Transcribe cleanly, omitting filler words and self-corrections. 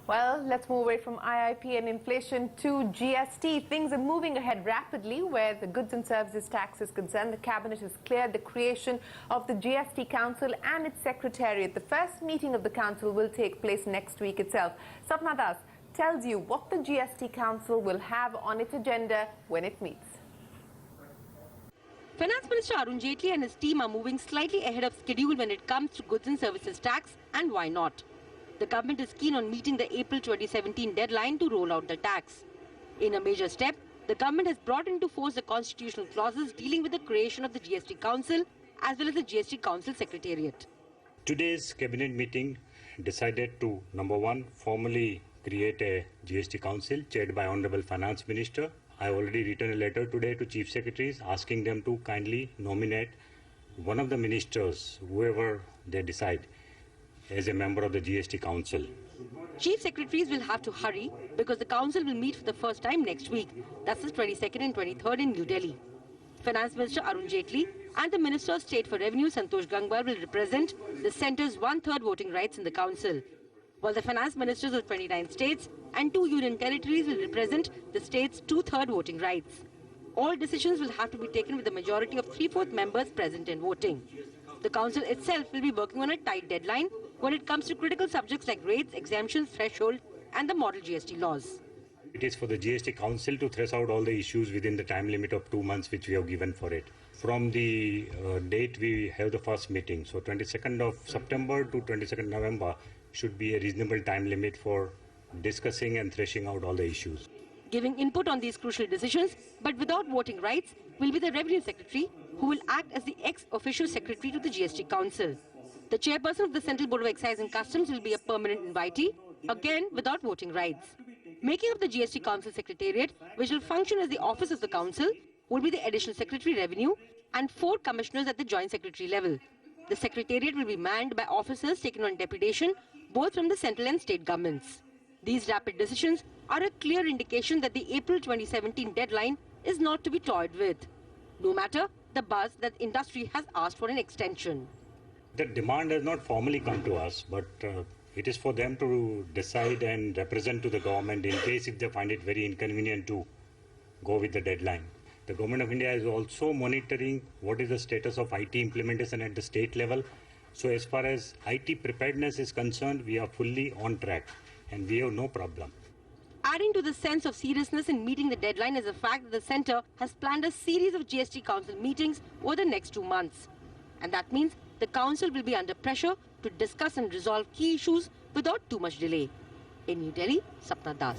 Well, let's move away from IIP and inflation to GST. Things are moving ahead rapidly where the goods and services tax is concerned. The cabinet has cleared the creation of the GST Council and its secretariat. The first meeting of the council will take place next week itself. Sapna tells you what the GST Council will have on its agenda when it meets. Finance Minister Arun Jaitley and his team are moving slightly ahead of schedule when it comes to goods and services tax, and why not? The government is keen on meeting the April 2017 deadline to roll out the tax. In a major step, the government has brought into force the constitutional clauses dealing with the creation of the GST Council as well as the GST Council Secretariat. Today's cabinet meeting decided to, number one, formally create a GST Council chaired by Honorable Finance Minister. I have already written a letter today to Chief Secretaries asking them to kindly nominate one of the ministers, whoever they decide, as a member of the GST Council. Chief Secretaries will have to hurry because the Council will meet for the first time next week. That's the 22nd and 23rd in New Delhi. Finance Minister Arun Jaitley and the Minister of State for Revenue Santosh Gangwar will represent the centre's one-third voting rights in the Council, while the Finance Ministers of 29 states and 2 union territories will represent the state's two-third voting rights. All decisions will have to be taken with a majority of 3/4 members present and voting. The Council itself will be working on a tight deadline when it comes to critical subjects like rates, exemptions, threshold and the model GST laws. It is for the GST Council to thresh out all the issues within the time limit of 2 months which we have given for it. From the date we have the first meeting, so 22nd of September to 22nd November should be a reasonable time limit for discussing and threshing out all the issues. Giving input on these crucial decisions, but without voting rights, will be the Revenue Secretary, who will act as the ex-officio secretary to the GST Council. The chairperson of the Central Board of Excise and Customs will be a permanent invitee, again without voting rights. Making up the GST Council Secretariat, which will function as the office of the Council, will be the Additional Secretary Revenue and 4 commissioners at the Joint Secretary level. The Secretariat will be manned by officers taken on deputation, both from the central and state governments. These rapid decisions are a clear indication that the April 2017 deadline is not to be toyed with, no matter the buzz that industry has asked for an extension. The demand has not formally come to us, but it is for them to decide and represent to the government in case if they find it very inconvenient to go with the deadline. The Government of India is also monitoring what is the status of IT implementation at the state level. So as far as IT preparedness is concerned, we are fully on track and we have no problem. Adding to the sense of seriousness in meeting the deadline is the fact that the centre has planned a series of GST Council meetings over the next 2 months. And that means the Council will be under pressure to discuss and resolve key issues without too much delay. In New Delhi, Sapna.